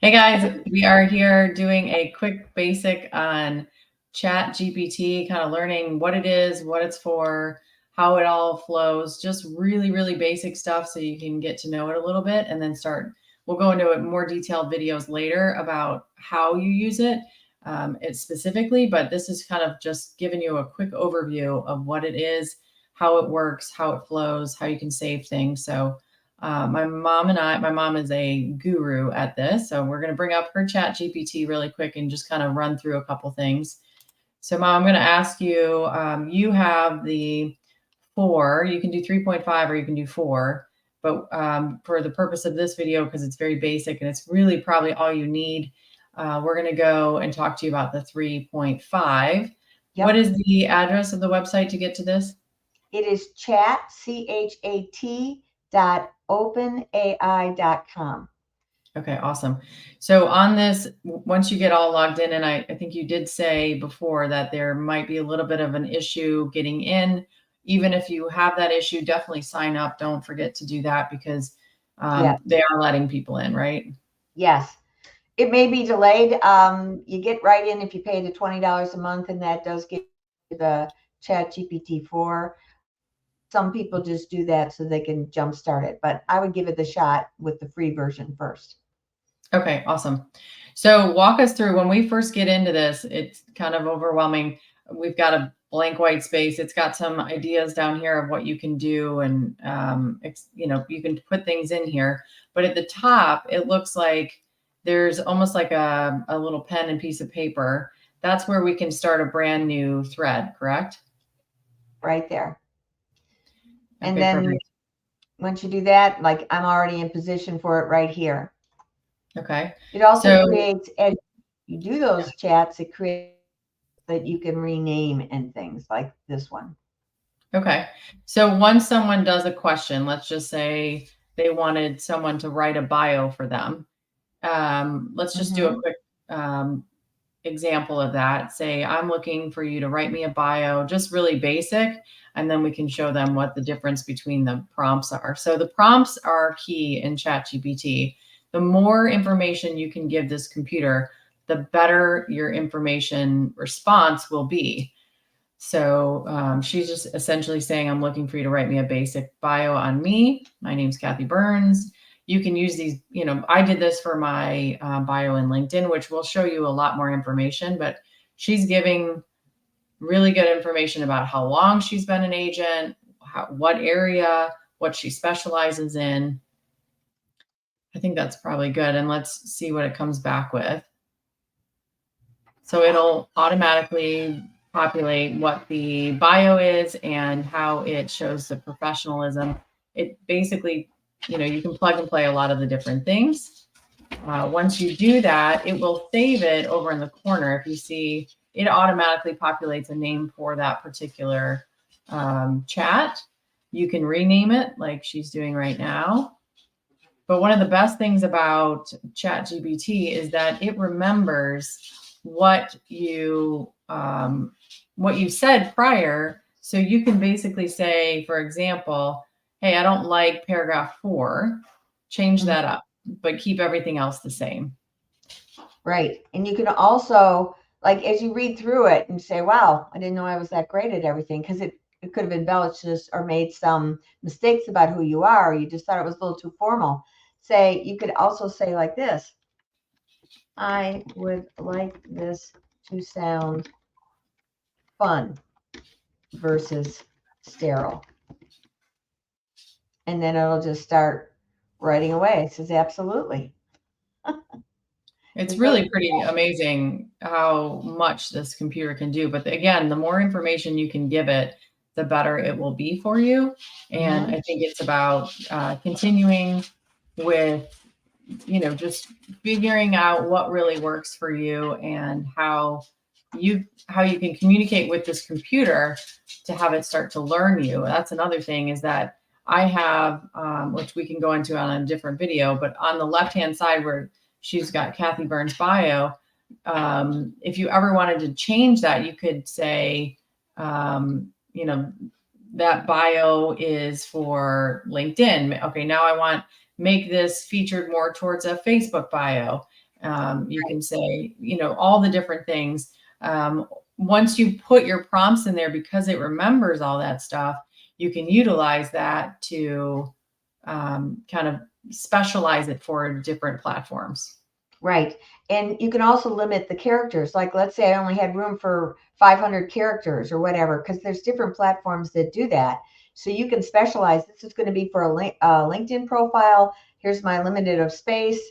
Hey guys, we are here doing a quick basic on Chat GPT, kind of learning what it is, what it's for, how it all flows, just really, really basic stuff so you can get to know it a little bit and then start. We'll go into more detailed videos later about how you use it specifically, but this is kind of just giving you a quick overview of what it is, how it works, how it flows, how you can save things. So my mom is a guru at this. So we're going to bring up her Chat GPT really quick and just kind of run through a couple things. So Mom, I'm going to ask you, you have the 4, you can do 3.5 or you can do 4. But for the purpose of this video, because it's very basic and it's really probably all you need, we're going to go and talk to you about the 3.5. Yep. What is the address of the website to get to this? It is chat.openai.com. Okay, awesome. So on this, once you get all logged in, and I think you did say before that there might be a little bit of an issue getting in. Even if you have that issue, definitely sign up. Don't forget to do that because they are letting people in, right? Yes. It may be delayed. You get right in if you pay the $20 a month, and that does get the Chat GPT 4. Some people just do that so they can jumpstart it, but I would give it the shot with the free version first. Okay, awesome. So walk us through when we first get into this, it's kind of overwhelming. We've got a blank white space. It's got some ideas down here of what you can do. And, you can put things in here, but at the top, it looks like there's almost like a little pen and piece of paper. That's where we can start a brand new thread, correct? Right there. Okay, and then perfect. Once you do that, like I'm already in position for it right here. Okay. It also creates, as you do those chats, it creates that you can rename and things like this one. Okay. So once someone does a question, let's just say they wanted someone to write a bio for them. Let's just do a quick example of that. Say, I'm looking for you to write me a bio, just really basic. And then we can show them what the difference between the prompts are. So the prompts are key in ChatGPT. The more information you can give this computer, the better your information response will be. So she's just essentially saying, I'm looking for you to write me a basic bio on me. My name's Kathy Burns. You can use these, I did this for my bio in LinkedIn, which will show you a lot more information, but she's giving really good information about how long she's been an agent, what area, what she specializes in. I think that's probably good. And let's see what it comes back with. So it'll automatically populate what the bio is and how it shows the professionalism. It basically, you can plug and play a lot of the different things. Once you do that, it will save it over in the corner. If you see, it automatically populates a name for that particular chat. You can rename it like she's doing right now. But one of the best things about ChatGPT is that it remembers what you said prior. So you can basically say, for example, hey, I don't like paragraph 4, change that up, but keep everything else the same. Right. And you can also, like, as you read through it and say, wow, I didn't know I was that great at everything, because it could have embellished this or made some mistakes about who you are, or you just thought it was a little too formal. You could also say like this: I would like this to sound fun versus sterile. And then it'll just start writing away. It says, absolutely. It's really pretty amazing how much this computer can do. But again, the more information you can give it, the better it will be for you. And I think it's about continuing with, just figuring out what really works for you and how you can communicate with this computer to have it start to learn you. That's another thing, is that I have, which we can go into on a different video, but on the left-hand side where she's got Kathy Burns bio, if you ever wanted to change that, you could say, that bio is for LinkedIn. Okay, now I want make this featured more towards a Facebook bio. You can say, all the different things. Once you put your prompts in there, because it remembers all that stuff, you can utilize that to kind of specialize it for different platforms. Right. And you can also limit the characters. Like, let's say I only had room for 500 characters or whatever, because there's different platforms that do that. So you can specialize. This is going to be for a LinkedIn profile. Here's my limited of space.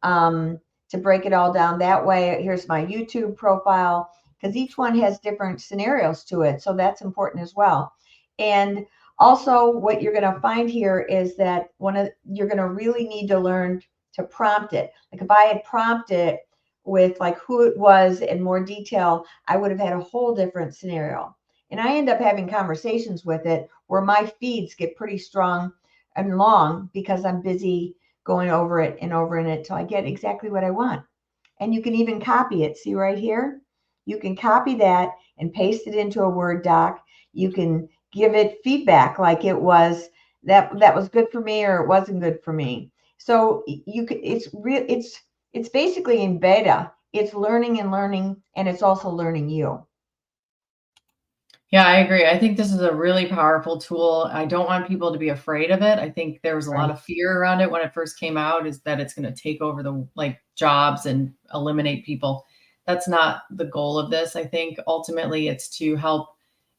To break it all down that way, here's my YouTube profile, because each one has different scenarios to it. So that's important as well. And also, what you're going to find here is that you're going to really need to learn to prompt it. Like if I had prompted it with like who it was in more detail, I would have had a whole different scenario. And I end up having conversations with it where my feeds get pretty strong and long because I'm busy going over it till I get exactly what I want. And you can even copy it. See right here? You can copy that and paste it into a Word doc. You can give it feedback like it was that was good for me or it wasn't good for me. So it's basically in beta. It's learning, and it's also learning you. Yeah, I agree. I think this is a really powerful tool. I don't want people to be afraid of it. I think there was a lot of fear around it when it first came out, is that it's going to take over the jobs and eliminate people. That's not the goal of this. I think ultimately it's to help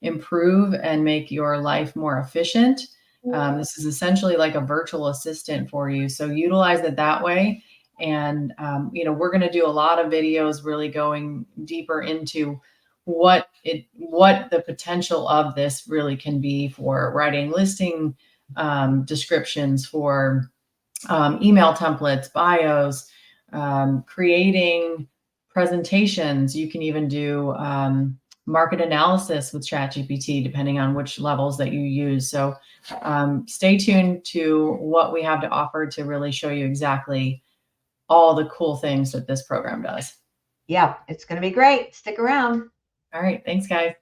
improve and make your life more efficient. This is essentially like a virtual assistant for you. So utilize it that way. And, we're going to do a lot of videos really going deeper into what the potential of this really can be for writing listing descriptions, for email templates, bios, creating presentations. You can even do market analysis with Chat GPT, depending on which levels that you use. So stay tuned to what we have to offer to really show you exactly all the cool things that this program does. Yeah, it's going to be great. Stick around. All right. Thanks, guys.